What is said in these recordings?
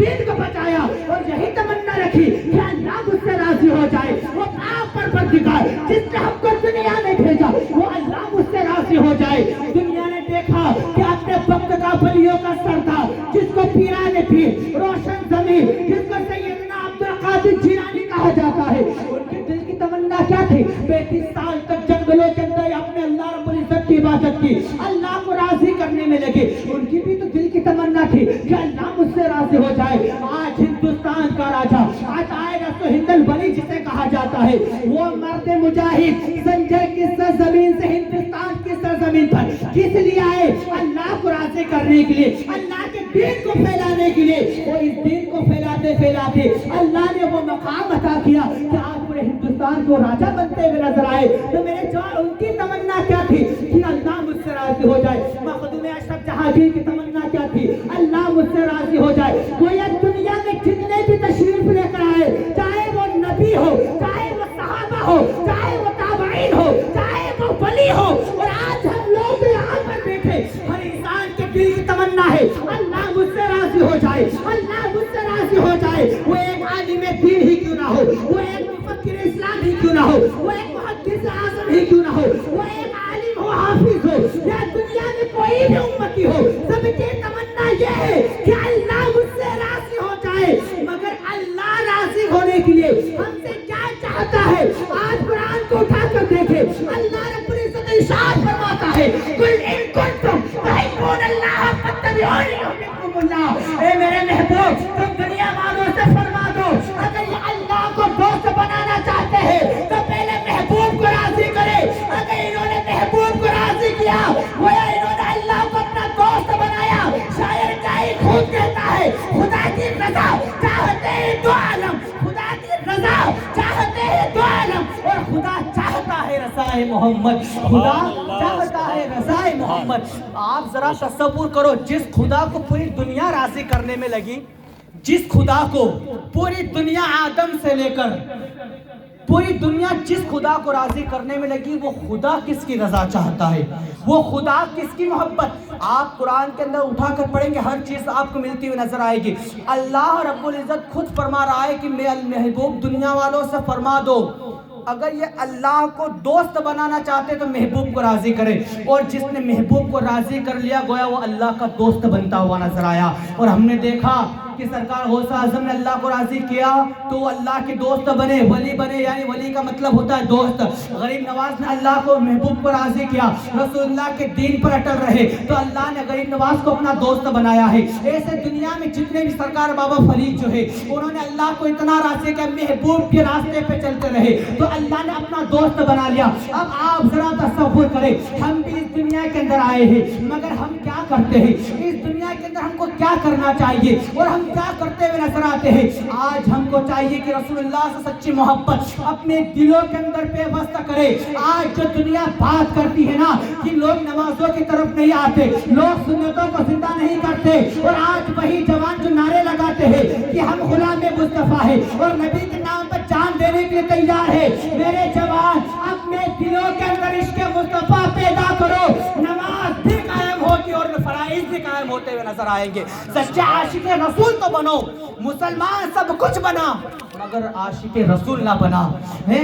دین کو بچایا اور یہی تمنا رکھی کہ اللہ مجھ سے راضی ہو جائے. وہ آپ پر پروردگار جس نے ہم کو دنیا میں بھیجا وہ اللہ مجھ سے راضی ہو جائے. دنیا نے دیکھا کہ اپنے وقت کا ولیوں کا سردار جس کو پیران پیر روشن زمین جس کو سیدنا عبدالقادر جیلانی کہا جاتا ہے, ان کے دل کی تمنا کیا تھی؟ 35 سال تک جنگلوں کے اندر اپنے اللہ رب العزت کی عبادت کی, اللہ کو راضی کرنے میں لگے. ان کی بھی تو دل کی تمنا تھی کہ اللہ مجھ سے راضی ہو جائے. آج ہندوستان کا راجا آج آئے گا تو ہندل بلی جسے کہا جاتا ہے, وہ مرد مجاہد سنجے کی سرزمین سے ہندوستان کی سرزمین پر کس لیے آئے؟ اللہ کو راضی کرنے کے لیے, اللہ کے دین کو پھیلانے کے لیے. وہ اس دین کو پھیلاتے پھیلاتے اللہ نے وہ مقام عطا کیا کہ آج پورے ہندوستان کو راجا بنتے ہوئے نظر آئے. تو میرے جوان ان کی تمنا کیا تھی کہ اللہ مجھ سے راضی ہو جائے. مخدوم اشرف جہانگیر کی تمنا کیا تھی؟ اللہ مجھ سے راضی ہو جائے. گویا دنیا میں جتنے بھی تشریف لے کر آئے, چاہے وہ نبی ہو, چاہے وہ صحابہ ہو, چاہے وہ تابعین ہو, چاہے وہ ولی ہو, اور آج ہم لوگ یہاں پر بیٹھے, ہر انسان کے دل کی تمنا ہے اللہ مجھ سے راضی ہو جائے, اللہ مجھ سے راضی ہو جائے. وہ ایک عالم دین ہی کیوں نہ ہو, وہ ایک مفکر اسلام ہی کیوں نہ ہو, وہ ایک محدث اعظم ہی کیوں نہ ہو, وہ ایک عالم ہو, حافظ ہو, یا دنیا میں کوئی بھی امتی ہو, سب کی تمنا یہ ہے کہ اللہ مجھ سے راضی ہو جائے. مگر اللہ راضی ہونے کے لیے ہم سے کیا چاہتا ہے؟ آج قرآن کو اٹھا کر دیکھیں, اللہ رب العزت ارشاد فرماتا ہے قل ان کنتم تحبون اللہ فاتبعونی یحببکم اللہ. اے میرے محبوب, تم دنیا والوں سے فرما دو اگر یہ اللہ کو دوست بنانا چاہتے ہیں تو پہلے محبوب کو راضی کرے. اگر انہوں نے محبوب کو راضی کیا, گویا انہوں نے اللہ کو اپنا دوست بنایا. شاعر شاعر خود کہتا ہے خدا کی رضا چاہتے ہیں دو عالم, خدا کی رضا چاہتے ہیں دو عالم, اور خدا چاہتا ہے رضائے محمد, خدا چاہتا ہے رضائے محمد. آپ ذرا تصور کرو, جس خدا کو پوری دنیا راضی کرنے میں لگی, جس خدا کو پوری دنیا آدم سے لے کر پوری دنیا جس خدا کو راضی کرنے میں لگی, وہ خدا کس کی رضا چاہتا ہے, وہ خدا کس کی محبت. آپ قرآن کے اندر اٹھا کر پڑھیں گے, ہر چیز آپ کو ملتی ہوئی نظر آئے گی. اللہ رب العزت خود فرما رہا ہے کہ میں المحبوب دنیا والوں سے فرما دو اگر یہ اللہ کو دوست بنانا چاہتے تو محبوب کو راضی کرے. اور جس نے محبوب کو راضی کر لیا گویا وہ اللہ کا دوست بنتا ہوا نظر آیا. اور ہم نے دیکھا کہ سرکار غوث اعظم نے اللہ کو راضی کیا تو وہ اللہ کے دوست بنے, ولی بنے, یعنی ولی کا مطلب ہوتا ہے دوست. غریب نواز نے اللہ کو محبوب کو راضی کیا, رسول اللہ کے دین پر اٹل رہے تو اللہ نے غریب نواز کو اپنا دوست بنایا ہے. ایسے دنیا میں جتنے بھی سرکار بابا فرید جو ہے انہوں نے اللہ کو اتنا راضی کیا, محبوب کے راستے پہ چلتے رہے تو اللہ نے اپنا دوست بنا لیا. اب آپ ذرا تصور کریں, ہم بھی اس دنیا کے اندر آئے ہیں مگر ہم کیا کرتے ہیں, اس دنیا کے اندر ہم کو کیا کرنا چاہیے اور ہم کیا کرتے ہوئے نظر آتے ہیں. آج ہم کو چاہیے کہ رسول اللہ سے سچی محبت اپنے دلوں کے اندر پیوست کرے. آج جو دنیا بات کرتی ہے نا کہ لوگ نمازوں کی طرف نہیں آتے, لوگ سنتوں کو زندہ نہیں کرتے, اور آج وہی جوان جو نعرے لگاتے ہیں کہ ہم غلام مصطفیٰ ہیں اور نبی کے نام پر جان دینے کے لیے تیار ہے, میرے جوان اپنے دلوں کے اندر عشق مصطفیٰ پیدا کرو, نماز بھی قائم ہوگی اور فرائض بھی قائم ہوتے ہوئے نظر آئیں گے. سچے عاشق رسول تو بنو, مسلمان سب کچھ بنا مگر عاشق رسول نہ بنا.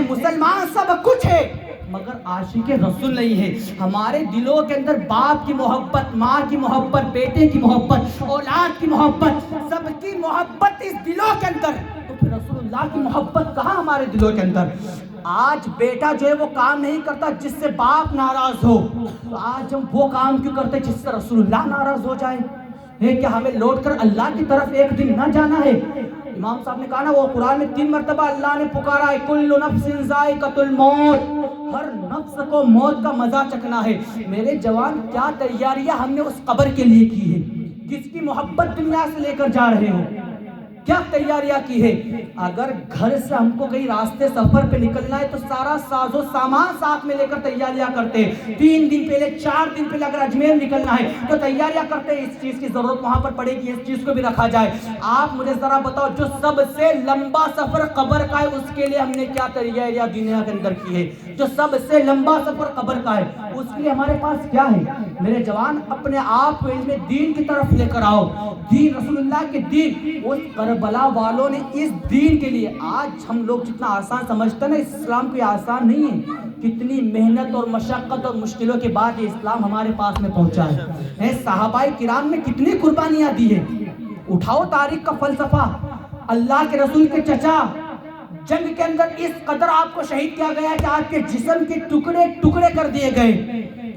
مسلمان سب کچھ ہے مگر عاشق رسول نہیں ہے. ہمارے دلوں کے اندر باپ کی محبت, ماں کی محبت, بیٹے کی محبت, اولاد کی محبت, سب کی محبت اس دلوں کے اندر, تو پھر رسول اللہ کی محبت کہاں ہمارے دلوں کے اندر. آج بیٹا جو ہے وہ کام نہیں کرتا جس سے باپ ناراض ہو, تو آج ہم وہ کام کیوں کرتے جس سے رسول اللہ ناراض ہو جائے. کہ ہمیں لوٹ کر اللہ کی طرف ایک دن نہ جانا ہے. امام صاحب نے کہا نا, وہ قرآن میں 3 مرتبہ اللہ نے پکارا ہے کل نفس ذائقۃ الموت, ہر نفس کو موت کا مزہ چکھنا ہے. میرے جوان کیا تیاریاں ہم نے اس قبر کے لیے کی ہے, کس کی محبت دنیا سے لے کر جا رہے ہو, کیا تیاریاں کی ہے. اگر گھر سے ہم کو کہیں راستے سفر پہ نکلنا ہے تو سارا ساز و سامان ساتھ میں لے کر تیاریاں کرتے ہیں. 3 دن پہلے 4 دن پہلے اگر اجمیر نکلنا ہے تو تیاریاں کرتے ہیں, اس چیز کی ضرورت وہاں پر پڑے گی, اس چیز کو بھی رکھا جائے. آپ مجھے ذرا بتاؤ, جو سب سے لمبا سفر قبر کا ہے اس کے لیے ہم نے کیا تیاریاں دنیا کے اندر کی ہے. جو سب سے لمبا سفر قبر کا ہے اس کے لیے ہمارے پاس کیا ہے؟ میرے جوان اپنے آپ کو علم دین کی طرف لے کر آؤ. دین رسول اللہ کے دین، اس کربلا والوں نے اس دین کے لیے، آج ہم لوگ جتنا آسان سمجھتے ہیں نا اسلام کو، یہ آسان نہیں ہے. کتنی محنت اور مشقت اور مشکلوں کے بعد یہ اسلام ہمارے پاس میں پہنچا ہے. صحابہ کرام نے کتنی قربانیاں دی ہیں. اٹھاؤ تاریخ کا فلسفہ. اللہ کے رسول کے چچا جنگ کے اندر اس قدر آپ کو شہید کیا گیا کہ آپ کے جسم کے ٹکڑے ٹکڑے کر دیے گئے.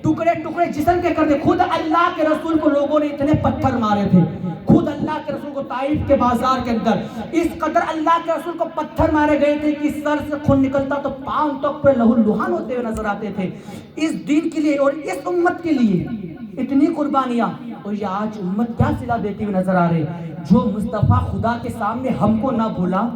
ٹکڑے ٹکڑے جسم کے کر دیے. خود اللہ کے رسول کو لوگوں نے اتنے پتھر مارے تھے. خود اللہ کے رسول کو طائف کے بازار کے اندر اس قدر اللہ کے رسول کو پتھر مارے گئے تھے کہ سر سے خون نکلتا تو پاؤں تک پر لہو لہان ہوتے ہوئے نظر آتے تھے. اس دین کے لیے اور اس امت کے لیے اتنی قربانیاں. اور یہ آج امت کیا صلہ دیتی ہوئی نظر آ رہی. جو مصطفیٰ خدا کے سامنے ہم کو نہ بھولا،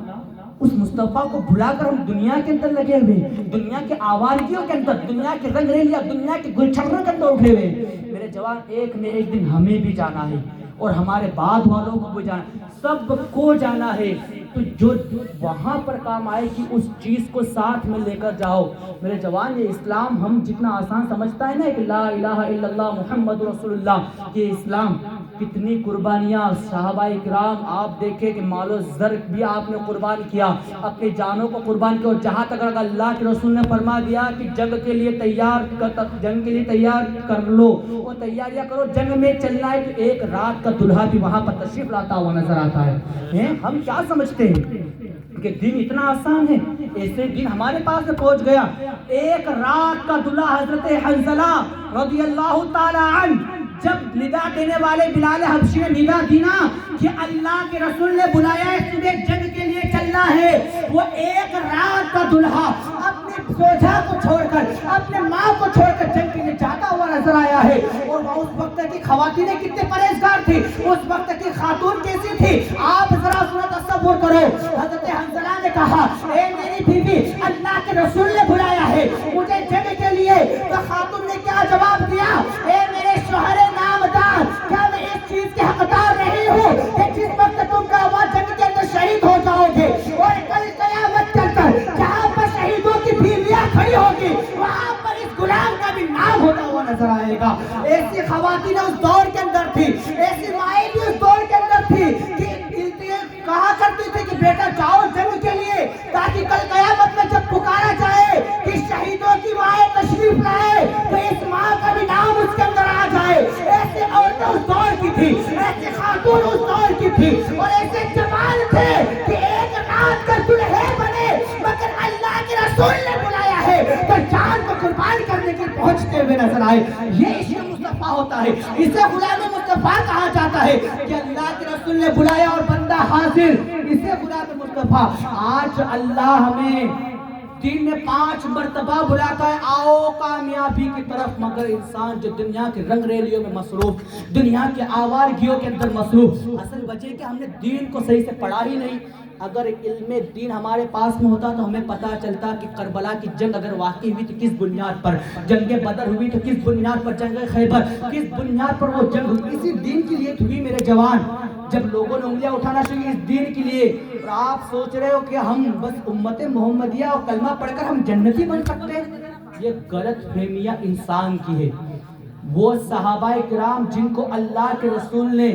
اس مصطفیٰ کو بھلا کر ہم دنیا کے اندر لگے ہوئے، دنیا کے آوارگیوں کے اندر، دنیا کے رنگ ریلیاں، دنیا کے گلچھروں کے اندر اٹھے ہوئے. میرے جوان، ایک نہ ایک دن ہمیں بھی جانا ہے اور ہمارے بعد والوں کو بھی جانا ہے. سب کو جانا ہے. تو جو وہاں پر کام آئے کہ اس چیز کو ساتھ میں لے کر جاؤ. میرے جوان، یہ اسلام ہم جتنا آسان سمجھتا ہے نا کہ لا الہ الا اللہ محمد رسول اللہ، یہ اسلام کتنی قربانیاں. صحابہ کرام آپ دیکھیں کہ مال و زر بھی آپ نے قربان کیا، اپنی جانوں کو قربان کیا. اور جہاں تک اگر اللہ کے رسول نے فرما دیا کہ جنگ کے لیے تیار کر لو، وہ تیاریاں کرو، جنگ میں چلنا ہے، تو ایک رات کا دلہا بھی وہاں پر تشریف لاتا ہوا نظر آتا ہے. ہم کیا سمجھتے ہیں کہ دین اتنا آسان ہے؟ ایسے دین ہمارے پاس میں پہنچ گیا. ایک رات کا دلہا حضرت حنظلہ رضی اللہ تعالی عنہ، جب ندا دینے والے بلال حبشی نے ندا دی نا کہ اللہ کے رسول نے بلایا ہے تمہیں جنگ کے لیے چلنا ہے، وہ ایک رات کا دلہا اپنے زوجہ کو چھوڑ کر، اپنے ماں کو چھوڑ کر جنگ کے لیے جاتا ہوا نظر آیا ہے. اور اس وقت کی خواتینیں کتنے پرہیزگار تھی، اس وقت کی خاتون کیسی تھی، آپ ذرا تصور کرو. حضرت حنظلہ نے کہا، اے میری بیوی، اللہ کے رسول نے بلایا ہے مجھے جنگ کے لیے. تو خاتون نے کیا جواب دیا؟ اے میرے شوہر نامدار، کیا میں اس چیز کے حقدار نہیں ہوں کہ جس وقت تم کا جنگ کے اندر شہید ہو جاؤ گے، اور کل قیامت کے اندر جہاں پر شہیدوں کی بیویاں کھڑی ہوگی وہاں پر اس غلام کا بھی نام ہوتا ہوا نظر آئے گا. ایسی خواتین اس دور کے اندر تھی، ایسی مائیں بھی اس دور کے اندر تھی کہ کہا کرتی تھی کہ بیٹا جاؤ جنگ کے لیے، تاکہ کل قیامت میں جب پکارا جائے کہ شہیدوں کی مائیں تشریف لائے تو اس ماں کا بھی نام اس کے اندر آ جائے. ایسے عورتیں اس دور کی تھی، ایسے خاتون اس دور کی تھی، اور ایسے جوان تھے کہ ایک رات کا دلہے بنے، مگر اللہ کے رسول نے بلایا ہے تو جان کو قربان کرنے کے پہنچتے ہوئے نظر آئے. یہ عشق مصطفیٰ ہوتا ہے، اسے غلام مصطفیٰ کہا جاتا ہے کہ اللہ کے رسول نے بلایا اور بندہ حاضر، اسے غلام مصطفیٰ. آج اللہ ہمیں دین میں 5 مرتبہ بلاتا ہے، آؤ کامیابی کی طرف، مگر انسان جو دنیا کے رنگ ریلیوں میں مصروف، دنیا کے آوارگیوں کے اندر مصروف. اصل وجہ کہ ہم نے دین کو صحیح سے پڑھا ہی نہیں. اگر علم دین ہمارے پاس میں ہوتا تو ہمیں پتا چلتا کہ کربلا کی جنگ اگر واقع ہوئی تو کس بنیاد پر، جنگ بدر ہوئی تو کس بنیاد پر، جنگ خیبر کس بنیاد پر وہ جنگ ہوئی. اسی دین کے لیے ہوئی. میرے جوان، جب لوگوں نے انگلیاں اٹھانا شروع اس دین کے لیے، اور آپ سوچ رہے ہو کہ ہم بس امت محمدیہ اور کلمہ پڑھ کر ہم جنتی بن سکتے ہیں، یہ غلط فہمیاں انسان کی ہے. وہ صحابہ کرام جن کو اللہ کے رسول نے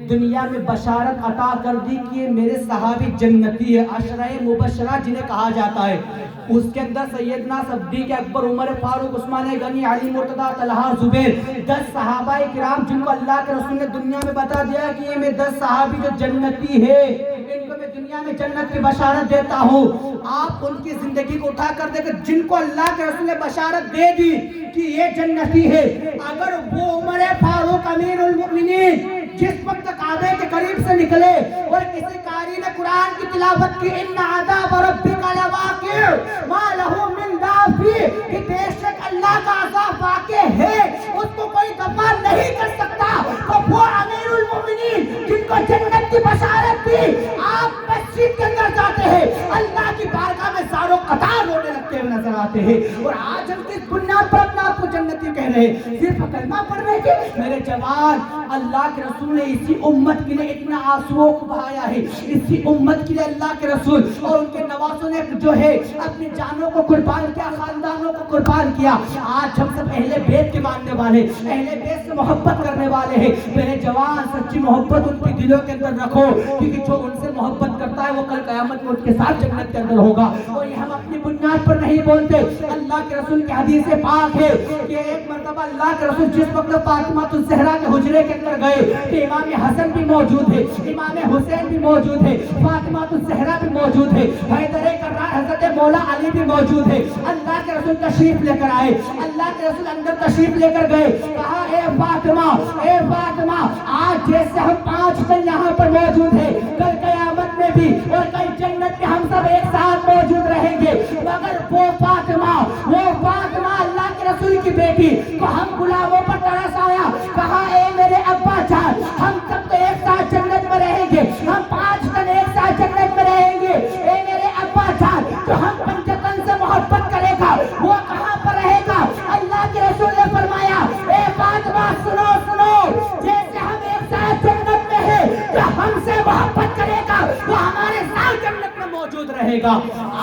دنیا میں بشارت عطا کر دی کہ یہ میرے صحابی جنتی ہے، عشرہ مبشرہ جنہیں کہا جاتا ہے، اس کے اندر سیدنا صدیق اکبر، عمر فاروق، عثمان غنی، علی مرتضیٰ، طلحہ، زبیر، 10 صحابہ کرام جن کو اللہ کے رسول نے دنیا میں بتا دیا کہ یہ میں 10 صحابی جو جنتی ہے، ان کو میں دنیا میں جنت کی بشارت دیتا ہوں. آپ ان کی زندگی کو اٹھا کر دیکھیں، جن کو اللہ کے رسول نے بشارت دے دی کہ یہ جنتی ہے، اگر وہ عمر فاروق امیر المؤمنین جس وقت کعبے کے قریب سے نکلے اور کسی قاری نے قرآن کی تلاوت کی، ان عذاب ربک لواقع ما لہ من دافع، کہ بے شک اللہ کا عذاب واقع ہے، اس کو کوئی دفع نہیں کر سکتا، تو وہ امیر المؤمنین جن کو جنت کی بشارت دی، آپ مسجد کے اندر جاتے ہیں اللہ کی بارگاہ میں ساروں قطار رونے لگتے ہوئے نظر آتے ہیں. اور آج ہم کس بنیاد پر اپنا آپ کو جنتی کہہ رہے, صرف کلمہ پڑھنے کے. میرے جوان, اللہ کے رسول نے اسی امت کے لیے اتنا آنسوؤں کو بہایا ہے, اسی امت کے لیے اللہ کے رسول اور ان کے نواسوں نے جو ہے اپنی جانوں کو قربان کیا, خاندانوں کو قربان کیا. آج ہم سب اہل بیت کے ماننے والے, اہل بیت سے محبت کرنے والے ہیں. میرے جوان, سچی محبت ان کے دلوں کے اندر رکھو, کیونکہ جو ان سے محبت کرتا ہے وہ کل قیامت میں ان کے ساتھ جنت کے اندر ہوگا. اور یہ ہم اپنی بنیاد پر نہیں بولتے, اللہ کے رسول کی حدیث پاک ہے کہ ایک مرتبہ اللہ کے رسول جس وقت فاطمہ الزہرا کے حجرے کے اندر گئے کہ امام حسن بھی موجود ہے, امام حسین بھی موجود ہے, فاطمہ الزہرا بھی موجود ہے, حیدر کرار حضرت مولا علی بھی موجود ہے. اللہ کے رسول تشریف لے کر آئے, اللہ کے رسول اندر تشریف لے کر گئے, کہا اے فاطمہ, اے فاطمہ, آج جیسے ہم 5 دن یہاں پر موجود ہیں, کل قیامت میں بھی اور کل جنت میں ہم سب ایک ساتھ موجود رہیں گے. مگر وہ فاطمہ اللہ کے رسول کی بیٹی کو ہم غلاموں پر ترس آیا, کہا اے میرے ابا جان, ہم سب تو ایک ساتھ جنت میں رہیں گے, ہم 5 دن ایک ساتھ جنت میں رہیں گے. اے میرے ابا جان, جو ہم پنجتن سے محبت کرے گا وہ کہاں پر رہے گا؟ اللہ کے رسول نے فرمایا, اے فاطمہ سنو سنو, جیسے ہم ایک ساتھ جنت میں ہیں, جو ہم سے محبت کرے گا وہ ہمارے ساتھ جنت میں موجود رہے گا.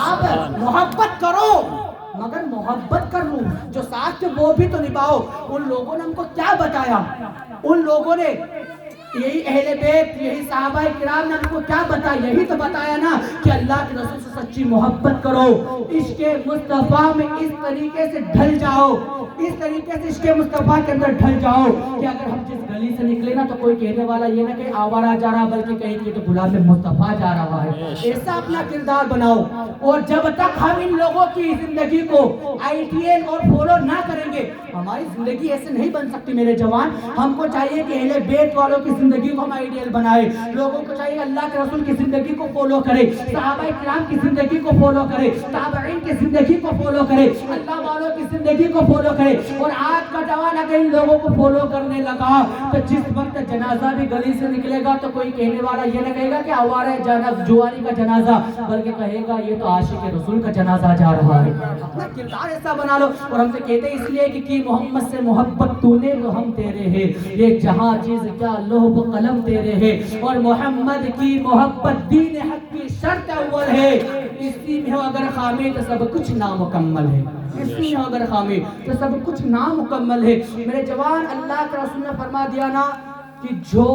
آپ محبت کرو مگر محبت کر لوں, جو ساتھ تھے وہ بھی تو نبھاؤ. ان لوگوں نے ہم کو کیا بتایا؟ ان لوگوں نے, یہی اہل بیت, یہی صحابہ کرام نے ہم کو کیا بتایا؟ یہی تو بتایا نا کہ اللہ کے رسول سے سچی محبت کرو, عشق مصطفیٰ میں اس طریقے سے ڈھل جاؤ, اس طریقے سے عشق مصطفیٰ کے اندر ڈھل جاؤ کہ اگر ہم جس گلی سے نکلے نا تو کوئی کہنے والا یہ نہ کہ آوارہ جا رہا, بلکہ کہیں کہ تو غلام مصطفیٰ جا رہا ہے. ایسا اپنا کردار بناؤ. اور جب تک ہم ان لوگوں کی زندگی کو آئیڈیل اور فالو نہ کریں گے, ہماری زندگی ایسے نہیں بن سکتی. میرے جوان, ہم کو چاہیے کہ اہل بیت والوں کی زندگی کو ہم آئیڈیل بنائے. لوگوں کو چاہیے اللہ کے رسول کی زندگی کو فالو کرے, صحابہ کرام کی زندگی کو فالو کرے, تابعین کی زندگی کو فالو کرے, اللہ والوں کی زندگی کو فالو کرے. اور آج کا جوان اگر ان لوگوں کو فالو کرنے لگا تو جس وقت جنازہ بھی گلی سے نکلے گا تو کوئی کہنے والا یہ نہ کہے گا کہ آوارہ جواری کا جنازہ, بلکہ کہے گا یہ تو عاشق رسول کا جنازہ جا رہا ہے. اپنا کردار ایسا بنا لو. اور ہم سے کہتے ہیں اس لیے کہ کی محمد سے محبت تو نے تو ہم تیرے ہیں, یہ جہاں چیز کیا لوح و قلم تیرے ہیں, اور محمد کی محبت دین حق کی شرط اول ہے. اسی میں ہو اگر خامی تو سب کچھ نامکمل ہے, اسی میں ہو اگر خامی تو سب کچھ نامکمل ہے. میرے جوان, اللہ کے رسول نے فرما دیا نا کہ جو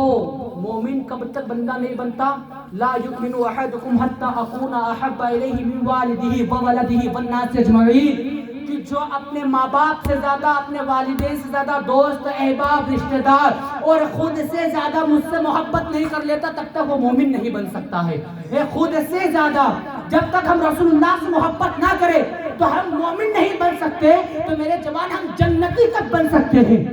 مومن کب تک بندہ نہیں بنتا, لا یؤمن احدکم حتی اکون احب الیہ من والدہ وولدہ والناس اجمعین, کہ جو اپنے ماں باپ سے زیادہ, اپنے والدین سے زیادہ, دوست احباب رشتہ دار اور خود سے زیادہ مجھ سے محبت نہیں کر لیتا, تب تک وہ مومن نہیں بن سکتا ہے. خود سے زیادہ جب تک ہم رسول اللہ سے محبت نہ کریں تو ہم مومن نہیں بن سکتے. تو میرے جوان, ہم جنتی کب بن سکتے ہیں؟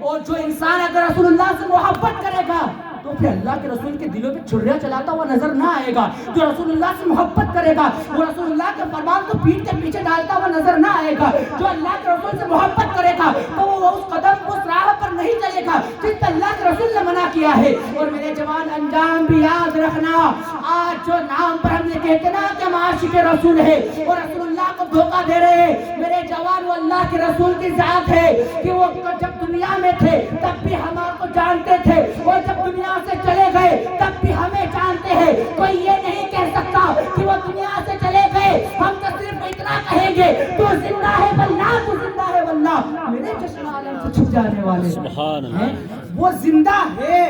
اور جو انسان اگر رسول اللہ سے محبت کرے گا تو پھر اللہ کے رسول کے دلوں پہ چھریاں چلاتا ہوا نظر نہ آئے گا. جو رسول اللہ سے محبت کرے گا وہ رسول اللہ کے فرمان کو پیٹھ کے پیچھے ڈالتا ہوا نظر نہ آئے گا. جو اللہ کے رسول سے محبت کرے گا تو وہ اس قدم, اس راہ پر نہیں چلے گا جس پر اللہ کے رسول نے منع کیا ہے. اور میرے جوان, انجام بھی یاد رکھنا. آج جو نام پر ہم نے کہتے نا کہ ہم عاشق رسول ہے اور رسول اللہ کو دھوکہ دے رہے ہیں, میرے جوان, وہ اللہ کے رسول کی ذات ہے کہ وہ جب دنیا میں تھے تب بھی ہمارے کو جانتے تھے, اور جب دنیا سے چلے گئے تب بھی ہمیں جانتے ہیں. کوئی یہ نہیں کہہ سکتا کہ وہ دنیا سے چلے گئے, ہم تو صرف اتنا کہیں گے تو زندہ ہے واللہ, تو زندہ ہے واللہ. میرے چشم عالم سے چھپ جانے والے سبحان اللہ, وہ زندہ ہے.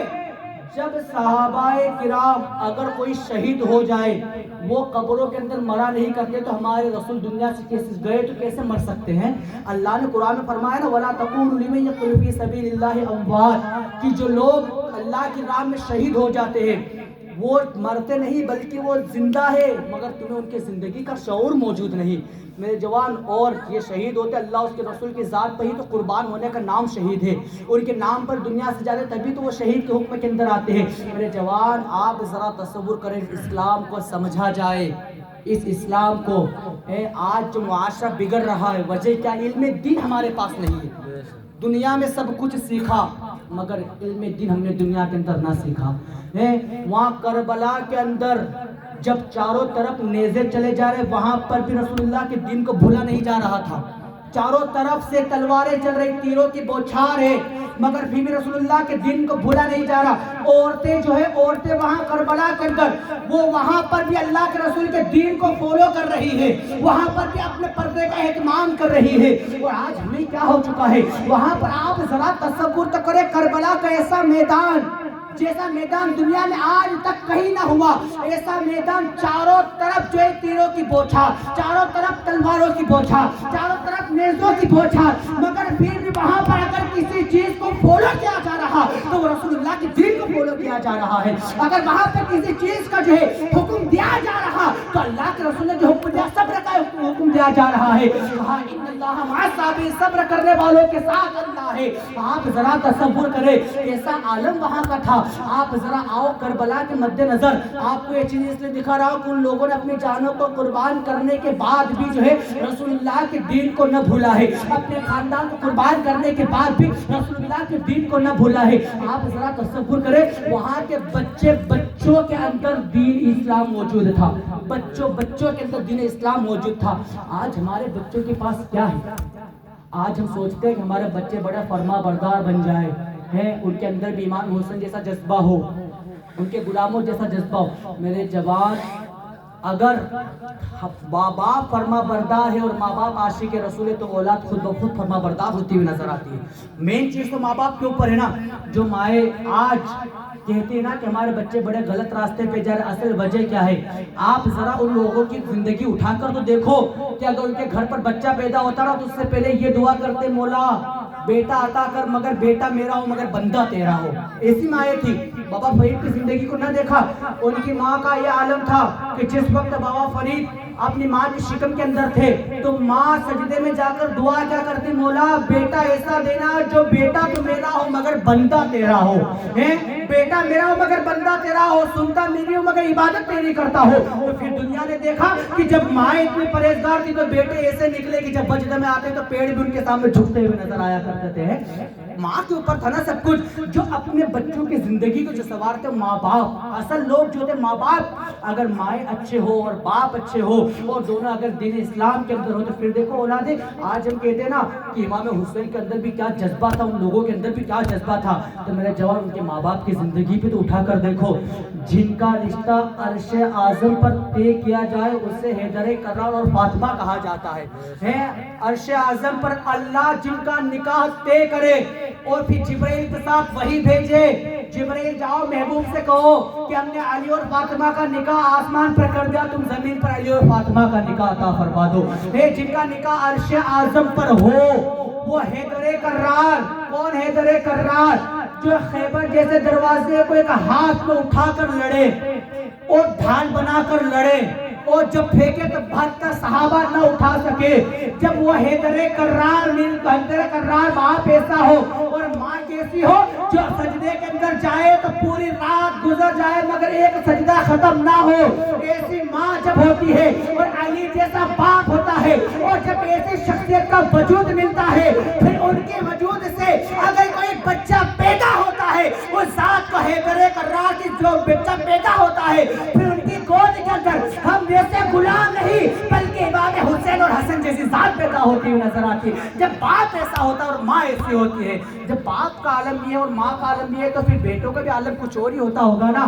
جب صحابہ کرام اگر کوئی شہید ہو جائے, وہ قبروں کے اندر مرا نہیں کرتے, تو ہمارے رسول دنیا سے کیسے گئے تو کیسے مر سکتے ہیں؟ اللہ نے قرآن میں فرمایا نا, وَلَا تَقُولُوا لِمَن يَقْتُلُ فِي سَبِيلِ اللَّهِ أَمْوَاتٌ, کہ جو لوگ اللہ کی راہ میں شہید ہو جاتے ہیں وہ مرتے نہیں بلکہ وہ زندہ ہے, مگر تمہیں ان کے زندگی کا شعور موجود نہیں. میرے جوان, اور یہ شہید ہوتے اللہ اس کے رسول کی ذات پہ ہی تو قربان ہونے کا نام شہید ہے. ان کے نام پر دنیا سے جاتے تبھی تو وہ شہید کے حکم کے اندر آتے ہیں. میرے جوان, آپ ذرا تصور کریں, اسلام کو سمجھا جائے, اس اسلام کو. آج جو معاشرہ بگڑ رہا ہے وجہ کیا؟ علم دین ہمارے پاس نہیں ہے. دنیا میں سب کچھ سیکھا مگر علم دین ہم نے دنیا کے اندر نہ سیکھا. وہاں کربلا کے اندر جب چاروں طرف نیزے چلے جا رہے, وہاں پر بھی رسول اللہ کے دین کو بھولا نہیں جا رہا تھا. چاروں طرف سے تلواریں چل رہی، تیروں کی بوچھار ہے، مگر پھر بھی رسول اللہ کے دین کو بھولا نہیں جا رہا۔ عورتیں وہاں کربلا کے اندر وہ وہاں پر بھی اللہ کے رسول کے دین کو فالو کر رہی ہے، وہاں پر بھی اپنے پردے کا اہتمام کر رہی ہے۔ اور آج ہمیں کیا ہو چکا ہے، وہاں پر آپ ذرا تصور تو کریں، کربلا کا ایسا میدان جیسا میدان دنیا میں آج تک کہیں نہ ہوا، ایسا میدان چاروں طرف جو ہے تیروں کی بوچھا، چاروں طرف تلواروں کی بوچھا، چاروں طرف نیزوں کی بوچھا، مگر پھر بھی وہاں پر اگر کسی چیز کو فالو کیا جا رہا تو وہ رسول اللہ کے دین کو فالو کیا جا رہا ہے۔ اگر وہاں پر کسی چیز کا جو ہے حکم دیا جا رہا تو اللہ کے رسول نے جو حکم دیا، صبر کا حکم دیا جا رہا ہے۔ کہا ان اللہ مع الصابرین، صبر کرنے والوں کے ساتھ اللہ ہے۔ آپ ذرا تصور کریں ایسا عالم وہاں کا تھا۔ آپ ذرا آؤ کربلا کے مد نظر آپ کو یہ چیز اس لیے دکھا رہا ہوں کہ ان لوگوں نے اپنی جانوں کو قربان کرنے کے بعد بھی جو ہے رسول اللہ کے دین کو نہ بھولا ہے، اپنے خاندان کو قربان کرنے کے بعد بھی رسول اللہ کے دین کو نہ بھولا ہے۔ آپ ذرا تصور کریں وہاں کے بچوں کے اندر دین اسلام موجود تھا، بچوں کے اندر دین اسلام موجود تھا۔ آج ہمارے بچوں کے پاس کیا ہے؟ آج ہم سوچتے ہیں کہ ہمارے بچے بڑا فرما بردار بن جائے ہیں، ان کے اندر بھی امام حسین جیسا جذبہ ہو، ان کے غلاموں جیسا جذبہ ہو۔ میرے جوان، اگر باپ فرما بردار ہے اور ماں باپ عاشق رسول ہے تو اولاد خود بخود فرما بردار ہوتی ہوئی نظر آتی ہے۔ مین چیز تو ماں باپ کے اوپر ہے نا۔ جو مائیں آج کہتے ہیں نا کہ ہمارے بچے بڑے غلط راستے پہ جا رہے، اصل وجہ کیا ہے؟ آپ ذرا ان لوگوں کی زندگی اٹھا کر تو دیکھو کہ اگر ان کے گھر پر بچہ پیدا ہوتا نا تو اس سے پہلے یہ دعا کرتے، مولا بیٹا عطا کر مگر بیٹا میرا ہو مگر بندہ تیرا ہو۔ ایسی مائیں تھی۔ بابا فرید کی زندگی کو نہ دیکھا، ان کی ماں کا یہ عالم تھا کہ جس وقت بابا فرید اپنی ماں کی شکم کے اندر تھے تو ماں سجدے میں جا کر دعا کیا کرتی، مولا بیٹا ایسا دینا جو بیٹا تو میرا ہو مگر بندہ تیرا ہو، بیٹا میرا ہو مگر بندہ تیرا ہو، سنتا میری ہو مگر عبادت تیری کرتا ہو۔ تو پھر دنیا نے دیکھا کہ جب مائیں اتنی پرہیزگار تھی تو بیٹے ایسے نکلے کہ جب بجدہ میں آتے تو پیڑ بھی ان کے سامنے جھکتے ہوئے نظر آیا کرتے تھے۔ ماں کے اوپر تھا نا سب کچھ۔ جو اپنے بچوں کی زندگی کو جو سنوارتے ماں باپ، اصل لوگ جو ہوتے ماں باپ۔ اگر مائیں اچھے ہو اور باپ اچھے ہو اور دونوں اگر دین اسلام کے اندر ہو تو پھر دیکھو اولادیں، آج ہم کہتے ہیں نا کہ امام حسین کے اندر بھی کیا جذبہ تھا، ان لوگوں کے اندر بھی کیا جذبہ تھا، تو میرے جوان ان کے ماں باپ کی زندگی پہ تو اٹھا کر دیکھو۔ جن کا رشتہ عرش اعظم پر طے کیا جائے اسے حیدر کرار اور فاطمہ کہا جاتا ہے۔ عرش اعظم پر اللہ جن کا نکاح طے کرے اور پھر جبرائیل کے ساتھ وحی بھیجے، جبرائیل جاؤ محبوب سے کہو کہ ہم نے علی اور فاطمہ کا نکاح آسمان پر کر دیا، تم زمین پر علی اور فاطمہ کا نکاح عطا فرما دو۔ جن کا نکاح عرش اعظم پر ہو وہ حیدر کرار۔ کون حیدر کرار؟ جو خیبر جیسے دروازے کو ایک ہاتھ میں اٹھا کر لڑے اور ڈھال بنا کر لڑے اور جب پھینکے تو 72 صحابہ نہ اٹھا سکے۔ جب وہ حیدر کرار باپ ایسا ہو اور ماں کیسی ہو جو سجدے کے اندر جائے تو پوری رات گزر جائے مگر ایک سجدہ ختم نہ ہو، ایسی ماں جب ہوتی ہے اور علی جیسا باپ ہوتا ہے اور جب ایسی شخصیت کا وجود ملتا ہے پھر ان کے وجود سے اگر کوئی بچہ پیدا ہوتا ہے اس ذات کو حیدر کرار کی جو بچہ پیدا ہوتا ہے پھر ان کی گود کے اندر ہم جیسے غلام نہیں بلکہ امام حسین اور حسن جیسی ذات پیدا ہوتی ہوئی نظر آتی ہے۔ جب باپ ایسا ہوتا ہے اور ماں ایسی ہوتی ہے، جب باپ کا عالم بھی ہے اور ماں کا عالم بھی ہے تو پھر بیٹوں کا بھی عالم کچھ اور ہی ہوتا ہوگا نا۔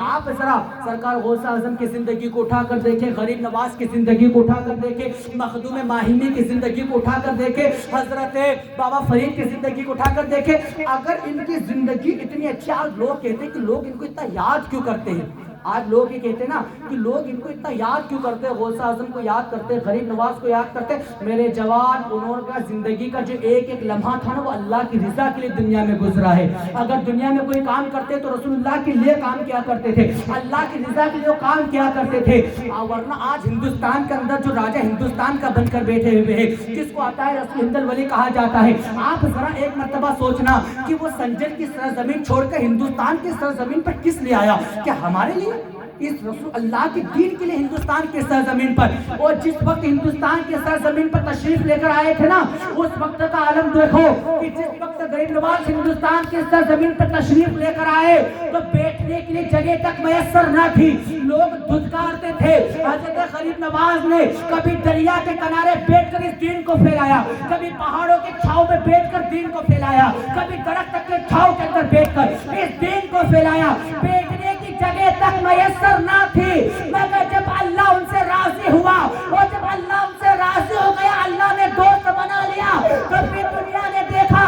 آپ ذرا سرکار غوث اعظم کی زندگی کو اٹھا کر دیکھیں، غریب نواز کی زندگی کو اٹھا کر دیکھیں، مخدوم ماہمی کی زندگی کو اٹھا کر دیکھیں، حضرت بابا فرید کی زندگی کو اٹھا کر دیکھیں۔ اگر ان کی زندگی اتنی اچھی، آج لوگ کہتے ہیں کہ لوگ ان کو اتنا یاد کیوں کرتے ہیں، آج لوگ یہ کہتے ہیں نا کہ لوگ ان کو اتنا یاد کیوں کرتے ہیں، غوث اعظم کو یاد کرتے ہیں، غریب نواز کو یاد کرتے ہیں۔ میرے جوان، انہوں کا زندگی کا جو ایک ایک لمحہ تھا نا وہ اللہ کی رضا کے لیے دنیا میں گزرا ہے۔ اگر دنیا میں کوئی کام کرتے تو رسول اللہ کے لیے کام کیا کرتے تھے، اللہ کی رضا کے لیے وہ کام کیا کرتے تھے۔ ورنہ آج ہندوستان کے اندر جو راجہ ہندوستان کا بن کر بیٹھے ہوئے ہیں جس کو عطا رسول ہند الولی کہا جاتا ہے، آپ ذرا ایک مرتبہ سوچنا کہ وہ سنجر کی سرزمین چھوڑ کر ہندوستان کی سرزمین پر کس لیے آیا؟ کیا ہمارے لیے؟ اس رسول اللہ کے دین کے لیے ہندوستان کے سرزمین پر. اور جس وقت ہندوستان کے سرزمین پر تشریف لے کر آئے تھے نا, اس وقت کا عالم دیکھو کہ جس وقت غریب نواز ہندوستان کے سرزمین پر تشریف لے کر آئے تو بیٹھنے کے لیے جگہ تک میسر نہ تھی. لوگ دھتکارتے تھے. حضرت غریب نواز نے کبھی دریا کے کنارے بیٹھ کر اس دین کو پھیلایا, کبھی پہاڑوں کے چھاؤں میں بیٹھ کر دین کو پھیلایا, کبھی درخت کے چھاؤں کے اندر بیٹھ کر اس دین کو پھیلایا. بیٹھنے کی جگہ تک میسر نہ تھی, مگر جب اللہ ان سے راضی ہوا اور جب اللہ ان سے راضی ہو گیا, اللہ نے دوست بنا لیا, تو پھر دنیا نے دیکھا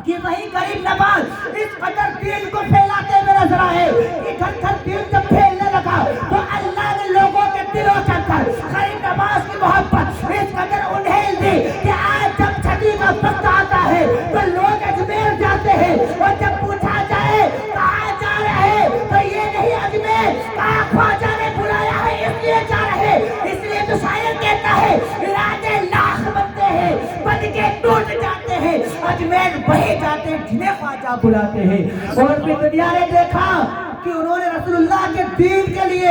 کہ وہی غریب نواز اس قدر دین کو پھیلاتے ہوئے نظر آئے کہ گھر گھر دین جب پھیلنے لگا تو اللہ نے لوگوں کے دلوں کے اندر غریب نواز کی محبت اس قدر انہیں دی کہ آج جب چھٹی کا وقت آتا ہے تو لوگ اجمیر جاتے ہیں, اور جب پوچھا جائے کہاں جا رہے تو یہ نہیں اجمیر, کہاں خواجہ نے بلایا ہے اس لیے جا رہے. اس لیے تو شاعر کہتا ہے ارادے لاکھ بنتے ہیں بن کے ٹوٹ جاتے ہیں, اجمیر وہی جاتے ہیں جنہیں خواجہ بلاتے ہیں. اور پھر دنیا نے دیکھا کہ انہوں نے رسول اللہ کے دین کے لیے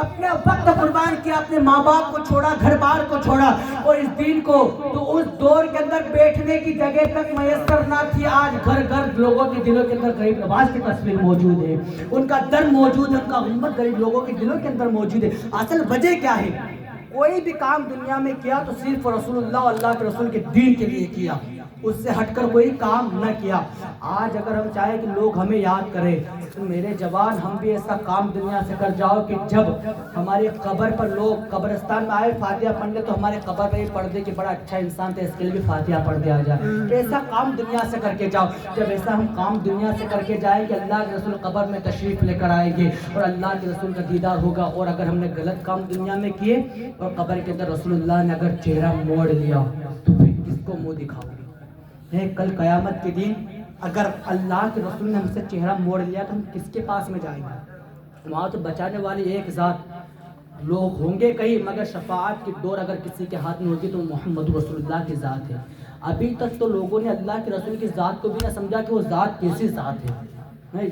اپنے وقت قربان کیا, اپنے ماں باپ کو چھوڑا, گھر بار کو چھوڑا, اور اس دین کو. تو اس دور کے اندر بیٹھنے کی جگہ تک میسر نہ تھی. آج گھر گھر لوگوں کے دلوں کے اندر غریب نواز کی تصویر موجود ہے, ان کا در موجود ہے, ان کا غمت غریب لوگوں کے دلوں کے اندر موجود ہے. اصل وجہ کیا ہے؟ کوئی بھی کام دنیا میں کیا تو صرف رسول اللہ اور اللہ کے رسول کے دین کے لیے کیا, اس سے ہٹ کر کوئی کام نہ کیا. آج اگر ہم چاہیں کہ لوگ ہمیں یاد کریں تو میرے جوان ہم بھی ایسا کام دنیا سے کر جاؤ کہ جب ہماری قبر پر لوگ قبرستان میں آئے فاتحہ پڑھنے تو ہمارے قبر پہ پڑھ دے کہ بڑا اچھا انسان تھا, اس کے لیے بھی فاتحہ پڑھ دیا جائے. ایسا کام دنیا سے کر کے جاؤ. جب ایسا ہم کام دنیا سے کر کے جائیں کہ اللہ کے رسول قبر میں تشریف لے کر آئیں گے اور اللہ کے رسول کا دیدار ہوگا. اور اگر ہم نے غلط کام دنیا میں کیے اور قبر کے اندر رسول اللہ نے اگر چہرہ موڑ لیا تو پھر کس کو منہ دکھاؤ گے؟ کل قیامت کے دن اگر اللہ کے رسول نے ہم سے چہرہ موڑ لیا تو ہم کس کے پاس میں جائیں گے؟ وہاں تو بچانے والی ایک ذات لوگ ہوں گے کہیں, مگر شفاعت کی ڈور اگر کسی کے ہاتھ میں ہوگی تو محمد رسول اللہ کی ذات ہے. ابھی تک تو لوگوں نے اللہ کے رسول کی ذات کو بھی نہ سمجھا کہ وہ ذات کیسی ذات ہے.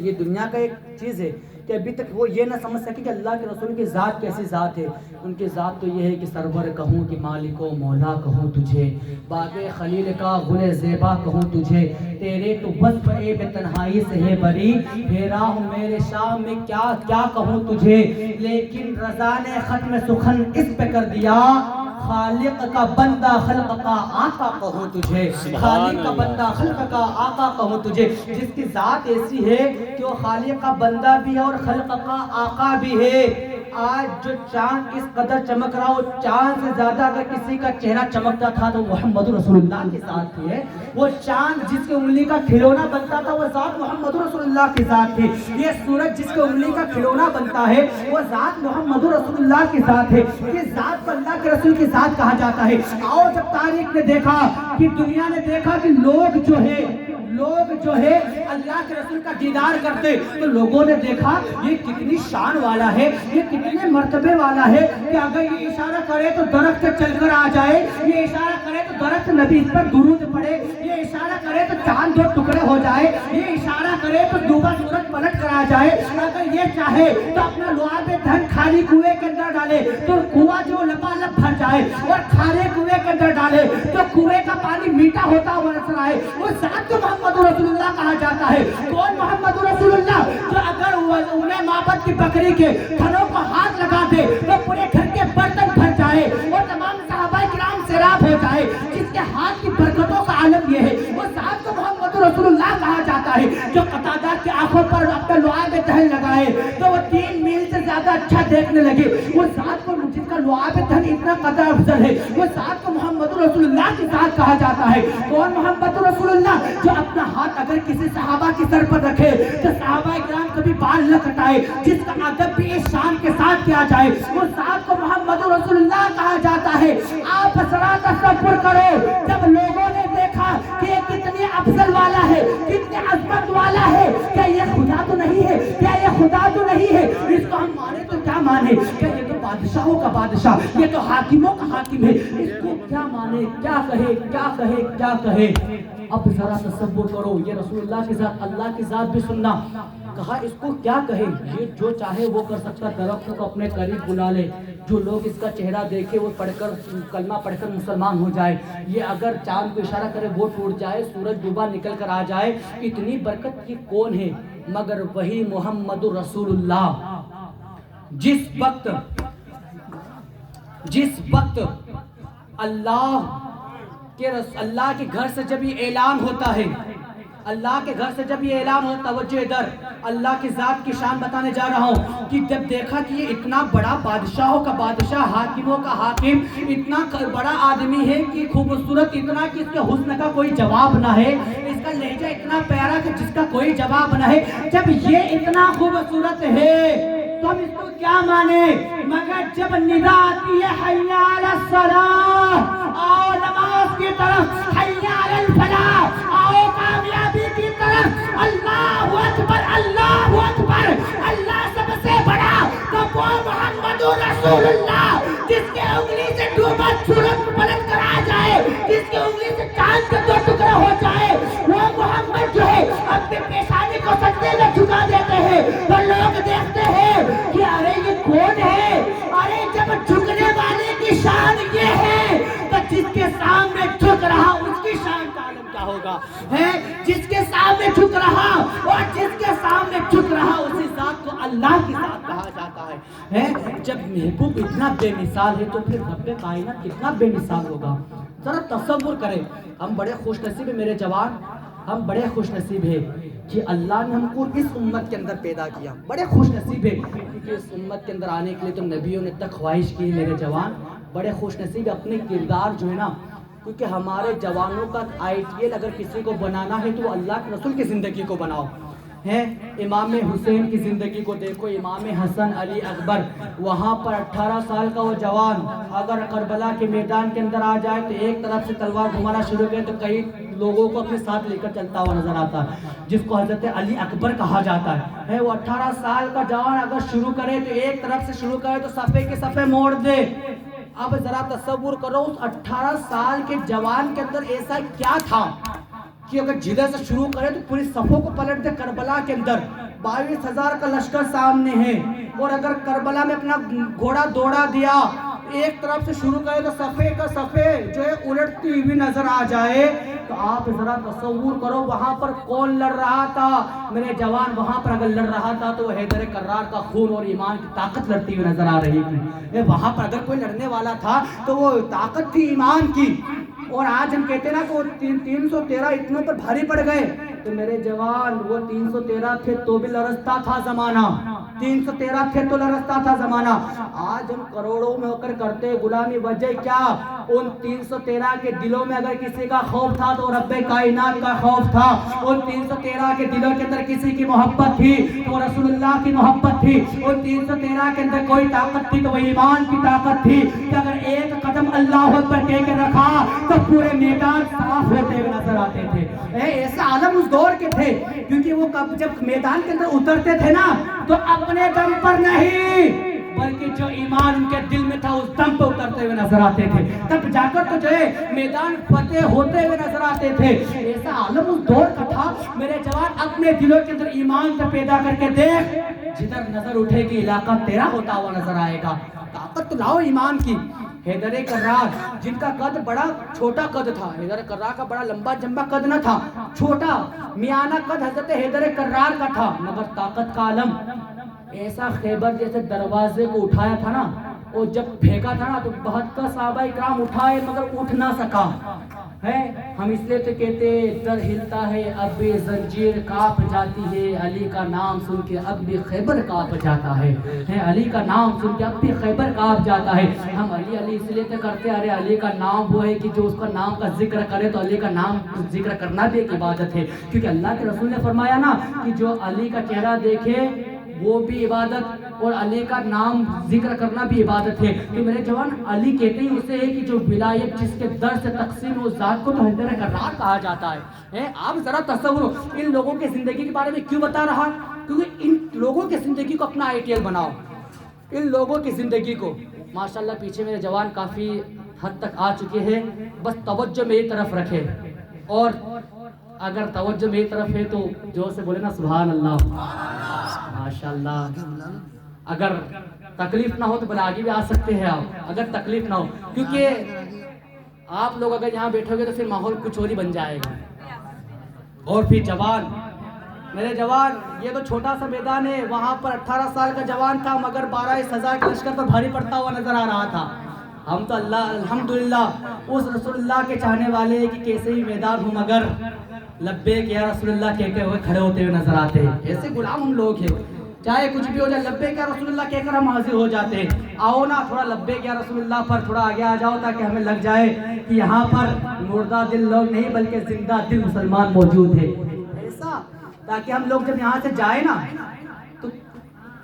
یہ دنیا کا ایک چیز ہے کہ ابھی تک وہ یہ نہ سمجھ سکے کہ اللہ کے رسول کی ذات کیسی ذات ہے. ان کی ذات تو یہ ہے کہ سرور کہوں کہ مالک و مولا کہوں تجھے, باغ خلیل کا گل زیبا کہوں تجھے, تیرے تو وصف اے بے تنہائی سے ہے بری, پھیرا ہوں میرے شاہ میں کیا کیا کہوں تجھے. لیکن رضا نے ختم سخن اس پہ کر دیا, خالق کا بندہ خلق کا آقا کہوں تجھے, خالق کا بندہ خلق کا آقا کہوں تجھے. جس کی ذات ایسی ہے کہ وہ خالق کا بندہ بھی ہے اور خلق کا آقا بھی ہے. آج جو چاند اس قدر چمک رہا ہو, چاند سے زیادہ اگر کسی کا چہرہ چمکتا تھا تو محمد رسول اللہ کی ذات تھی. وہ چاند جس کے انگلی کا کھلونا بنتا تھا وہ ذات محمد رسول اللہ کی ذات تھی. یہ سورج جس کے انگلی کا کھلونا بنتا ہے وہ ذات محمد رسول اللہ کی ذات ہے. یہ ذات کو اللہ کے رسول کی ذات کہا جاتا ہے. اور جب تاریخ نے دیکھا کہ دنیا نے دیکھا کہ لوگ جو ہے اللہ کے رسول کا دیدار کرتے تو لوگوں نے دیکھا یہ کتنی شان والا ہے, یہ کتنے مرتبے والا ہے کہ اگر یہ اشارہ کرے تو درخت چل کر آ جائے, یہ اشارہ کرے تو درخت نبی اس پر درود پڑے, یہ اشارہ کرے تو چاند دو ٹکڑے ہو جائے, یہ اشارہ کرے تو ڈوبا سورج پلٹ کر آ جائے. اگر یہ چاہے تو اپنا لعاب دھن خالی کنویں کے اندر ڈالے تو کنواں جو لبالب بھر جائے, اور کھارے کنویں کے اندر ڈالے تو کنویں کا پانی میٹھا ہوتا ہوا نظر آئے. وہ ذات تو محمد رسول اللہ کہا جاتا ہے. کون محمد رسول اللہ؟ جو اگر انہیں معبد کی بکری کے تھنوں کو ہاتھ لگا دے تو پورے گھر کے برتن بھر جائے اور تمام صحابہ کرام سیراب ہو جائے. جس کے ہاتھ کی برکتوں کا عالم یہ ہے, وہ ذات کو محمد رسول اللہ کہا جاتا ہے. جو قتادہ کی آنکھوں پر اپنا لعاب دہن لگائے تو وہ 3 میل سے زیادہ اچھا دیکھنے لگے. وہ ذات کو جس کا لعاب دہن اتنا قدر افضل ہے, وہ ذات کو محمد رسول اللہ کی ذات کہا جاتا ہے. کون محمد رسول اللہ؟ جو اپنا ہاتھ اگر کسی صحابہ کی سر پر رکھے تو صحابہ کرام کبھی بال نہ کٹائے, جس کا ادب بھی اس شان کے ساتھ کیا جائے, وہ ذات کو محمد رسول اللہ کہا جاتا ہے. آپ ذرا تصور کرو, جب لوگوں نے دیکھا کہ یہ کتنی افضل والا ہے, کتنی عظمت والا ہے, کیا یہ خدا تو نہیں ہے, کیا یہ خدا تو نہیں ہے, اس کو ہم مانے تو کیا مانے, کیا یہ تو بادشاہوں کا بادشاہ, یہ تو حاکموں کا حاکم ہے, اس کو کیا مانے, کیا کہے, کیا کہے, کیا کہے. اب ذرا تصور کرو، یہ رسول اللہ کی ذات، اللہ کی ذات بھی سننا. کہا اس کو کیا کہے، یہ جو چاہے وہ کر سکتا، درخت کو اپنے قریب بلا لے، جو لوگ اس کا چہرہ دیکھے وہ پڑھ کر کلمہ پڑھ کر مسلمان ہو جائے، یہ اگر چاند کو اشارہ کرے وہ ٹوٹ جائے، سورج ڈوبا نکل کر آ جائے. اتنی برکت کی کون ہے مگر وہی محمد رسول اللہ. جس وقت اللہ کے گھر سے جب یہ اعلان ہوتا ہے، اللہ کے گھر سے جب یہ اعلان ہوتا ہے، توجہ ادھر، اللہ کی ذات کی شان بتانے جا رہا ہوں کہ جب دیکھا کہ یہ اتنا بڑا بادشاہوں کا بادشاہ، حاکموں کا حاکم، اتنا بڑا آدمی ہے کہ خوبصورت اتنا کہ اس کے حسن کا کوئی جواب نہ ہے، اس کا لہجہ اتنا پیارا کہ جس کا کوئی جواب نہ ہے، جب یہ اتنا خوبصورت ہے تو ہم اس کو کیا مانے، مگر جب ندا آتی ہے حی علی الصلاۃ، آؤ نماز کی طرف، حی علی الفلاح، آؤ کامیابی کی طرف، اللہ اکبر اللہ اکبر، اللہ سب سے بڑا، تو وہ محمد رسول اللہ جس کے انگلی سے ڈوبا سورج پلٹ کر آ جائے، جس کے انگلی سے چاند کے 2 ٹکڑے ہو جائے، وہ محمد جو ہے اپنی پیشانی کو سجدے میں جھکا دیتے ہیں تو لوگ دیکھتے ہیں کہ ارے یہ کون ہے. ارے جب جھکنے والے کی شان یہ ہے تو جس کے سامنے جھک رہا اس کی شان کا عالم کیا ہوگا ہے. جس کے سامنے جھک رہا اور جس کے سامنے جھک رہا اسی ذات کو اللہ کی ذات کہا جاتا ہے. جب محبوب اتنا بے مثال ہے تو پھر رب کائنات کتنا بے مثال ہوگا. ذرا تصور کریں، ہم بڑے خوش نصیب ہیں میرے جوان، ہم بڑے خوش نصیب ہیں کہ اللہ نے ہم کو اس امت کے اندر پیدا کیا. بڑے خوش نصیب ہے کیونکہ اس امت کے اندر آنے کے لیے تو نبیوں نے تک خواہش کی. میرے جوان بڑے خوش نصیب ہے، اپنے کردار جو ہے نا، کیونکہ ہمارے جوانوں کا ITL اگر کسی کو بنانا ہے تو وہ اللہ کے رسول کی زندگی کو بناؤ. امام حسین کی زندگی کو دیکھو، امام حسن علی اکبر، وہاں پر 18 سال کا وہ جوان اگر کربلا کے میدان کے اندر آ جائے تو ایک طرف سے تلوار گھمانا شروع کرے تو کئی لوگوں کو اپنے ساتھ لے کر چلتا ہوا نظر آتا ہے، جس کو حضرت علی اکبر کہا جاتا ہے. وہ 18 سال کا جوان اگر شروع کرے تو ایک طرف سے شروع کرے تو صفحے کے صفحے موڑ دے. اب ذرا تصور کرو اس 18 سال کے جوان کے اندر ایسا کیا تھا کہ اگر جدھر سے شروع کرے تو پوری صفوں کو پلٹ دے. کربلا کے اندر 22,000 کا لشکر سامنے ہے اور اگر کربلا میں اپنا گھوڑا دوڑا دیا، ایک طرف سے شروع کرے تو صفے کا صفے جو ہے الٹتی ہوئی نظر آ جائے تو آپ ذرا تصور کرو وہاں پر کون لڑ رہا تھا میرے جوان. وہاں پر اگر لڑ رہا تھا تو حیدر کرار کا خون اور ایمان کی طاقت لڑتی ہوئی نظر آ رہی تھی. وہاں پر اگر کوئی لڑنے والا تھا تو وہ طاقت تھی ایمان کی. اور آج ہم کہتے ہیں نا کہ وہ 313 اتنوں پر بھاری پڑ گئے تو میرے جوان وہ 313 تھے تو بھی لرزتا تھا زمانہ، 313 تھے تو لرزتا تھا زمانہ. آج ہم کروڑوں میں ہو کر کرتے غلامی، وجہ کیا؟ ان 313 کے دلوں میں اگر کسی کا خوف تھا تو رب کائنات کا خوف تھا. ان 313 کے دلوں کے اندر کسی کی محبت تھی تو رسول اللہ کی محبت تھی. ان 313 کے اندر کوئی طاقت تھی تو وہ ایمان کی طاقت تھی کہ اگر ایک قدم اللہ اکبر کہہ کے رکھا تو پورے میدان صاف ہوتے ہوئے نظر آتے تھے. ایسا عالم اس دور کے تھے کیونکہ وہ جب میدان کے اندر اترتے تھے نا تو اپنے دم پر نہیں بلکہ جو ایمان ان کے دل میں تھا اس دم پہ اترتے ہوئے نظر آتے تھے، تب جا کر تو جو ہے میدان فتح ہوتے ہوئے نظر آتے تھے. ایسا عالم اس دور کا تھا میرے جوان. اپنے دلوں کے اندر ایمان سے پیدا کر کے دیکھ، جدھر نظر اٹھے گی علاقہ تیرا ہوتا ہوا نظر آئے گا. طاقت تو لاؤ ایمان کی. حیدر کرار جن کا قد بڑا چھوٹا قد تھا، حیدر کرار کا بڑا لمبا جمبا قد نہ تھا، چھوٹا میانہ قد حضرت حیدر کرار کا تھا، مگر طاقت کا عالم. ایسا خیبر جیسے دروازے کو اٹھایا تھا نا اور جب پھینکا تھا نا تو 72 صحابہ اکرام اٹھائے مگر اٹھ نہ سکا ہے. ہم اس لیے تو کہتے در ہلتا ہے اب بھی زنجیر کانپ جاتی ہے، علی کا نام سن کے اب بھی خیبر کانپ جاتا ہے. علی کا نام سن کے اب بھی خیبر کانپ جاتا ہے. ہم علی علی اس لیے تو کرتے ارے علی کا نام وہ ہے کہ جو اس کا نام کا ذکر کرے تو علی کا نام ذکر کرنا بھی ایک عبادت ہے، کیونکہ اللہ کے رسول نے فرمایا نا کہ جو علی کا چہرہ دیکھے وہ بھی عبادت اور علی کا نام ذکر کرنا بھی عبادت ہے. کہ میرے جوان علی کہتے ہی اسے ہے کہ جو ولایت جس کے در سے تقسیم اس ذات کو تو حیدر کرار کہا جاتا ہے. آپ ذرا تصور ان لوگوں کی زندگی کے بارے میں کیوں بتا رہا؟ کیونکہ ان لوگوں کی زندگی کو اپنا ITL بناؤ. ان لوگوں کی زندگی کو ماشاءاللہ پیچھے میرے جوان کافی حد تک آ چکے ہیں، بس توجہ میری طرف رکھے اور اگر توجہ میری طرف ہے تو جو سے بولے نا سبحان اللہ، ماشاء اللہ. اگر تکلیف نہ ہو تو بھلا آگے بھی آ سکتے ہیں آپ، اگر تکلیف نہ ہو، کیونکہ آپ لوگ اگر یہاں بیٹھو گے تو پھر ماحول کچھ اور ہی بن جائے گا. اور پھر جوان، میرے جوان، یہ تو چھوٹا سا میدان ہے، وہاں پر 18 سال کا جوان تھا مگر 12,000 کے لشکر پر بھاری پڑتا ہوا نظر آ رہا تھا. ہم تو اللہ الحمدللہ اس رسول اللہ کے چاہنے والے کہ کیسے ہی میدان ہوں مگر لبیک یا رسول اللہ کہہ کے ہوئے کھڑے ہوتے ہوئے نظر آتے ہیں. ایسے غلام ہم لوگ ہیں، چاہے کچھ بھی ہو جائے لبیک یا رسول اللہ کہہ کر ہم حاضر ہو جاتے ہیں. آؤ نا تھوڑا لبیک یا رسول اللہ پر تھوڑا آگے آ جاؤ تاکہ ہمیں لگ جائے کہ یہاں پر مردہ دل لوگ نہیں بلکہ زندہ دل مسلمان موجود ہے. ایسا تاکہ ہم لوگ جب یہاں سے جائیں نا تو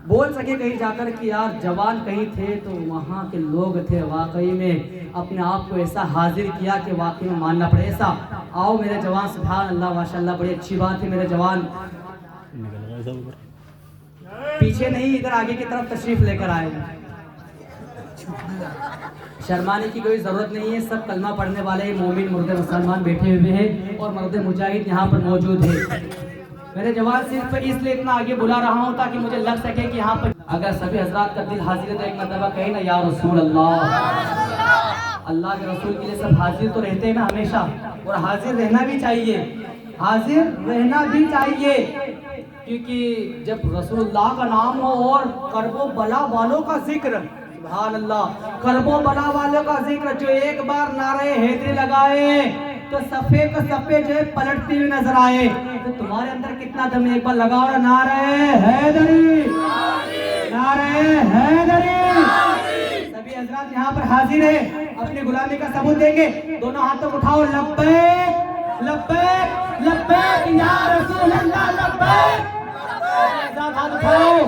بول سکے کہیں جا کر کہ یار جوان کہیں تھے تو وہاں کے لوگ تھے، واقعی میں اپنے آپ کو ایسا حاضر کیا کہ واقعی میں ماننا پڑے. ایسا آؤ میرے جوان، سبحان اللہ ماشاءاللہ، بڑی اچھی بات ہے میرے جوان. پیچھے نہیں ادھر آگے کی طرف تشریف لے کر آئے. شرمانے کی کوئی ضرورت نہیں ہے، سب کلمہ پڑھنے والے مومن مرد مسلمان بیٹھے ہوئے ہیں اور مرد مجاہد یہاں پر موجود ہے. میرے جوان صرف اس لیے اتنا آگے بلا رہا ہوں تاکہ مجھے لگ سکے کہ یہاں پر اگر سبھی حضرات کا دل حاضر ہے تو ایک مرتبہ کہیں نا یا رسول اللہ. اللہ کے رسول کے لیے سب حاضر تو رہتے ہیں نا ہمیشہ، اور حاضر رہنا بھی چاہیے، حاضر رہنا بھی چاہیے. کیونکہ جب رسول اللہ کا نام ہو اور کرب و بلا والوں کا ذکر، سبحان اللہ، کرب و بلا والوں کا ذکر، جو ایک بار نعرہ حیدری لگائے تو صفے کا صفے جو ہے پلٹتی ہوئی نظر آئے. تو تمہارے اندر کتنا دم ایک بار لگاؤ نا نعرہ حیدری، نعرہ حیدری. سبھی حضرات یہاں پر حاضر ہیں، اپنی غلامی کا ثبوت دیں گے. دونوں ہاتھوں کو اٹھاؤ، لبیک لبیک لبیک یا رسول اللہ، لبیک. ہاتھ اٹھاؤ،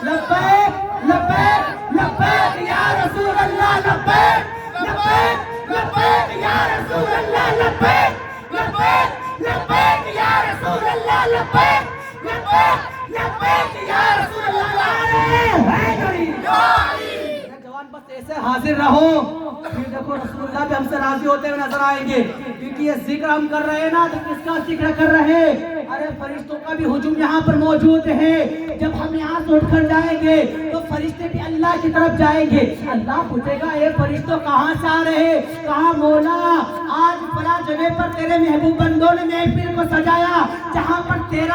لبیک لبیک لبیک یا رسول اللہ، لبیک لبیک لبیک یا رسول اللہ، لبیک لبیک لبیک یا رسول اللہ، لبیک لبیک لبیک یا رسول اللہ. جوان بس ایسے حاضر رہو، پھر دیکھو رسول اللہ بھی ہم سے راضی ہوتے ہوئے نظر آئیں گے. کیونکہ یہ ذکر ہم کر رہے ہیں نا تو کس کا ذکر کر رہے ہیں؟ ارے فرشتوں کا بھی ہجوم یہاں پر موجود ہے. جب ہم یہاں سے اٹھ کر جائیں گے تو فرشتے بھی اللہ کی طرف جائیں گے. اللہ پوچھے گا اے فرشتوں کہاں سے آ رہے؟ کہاں مولا آج فلاں جگہ پر تیرے محبوب بندوں نے محفل کو سجایا جہاں پر تیرا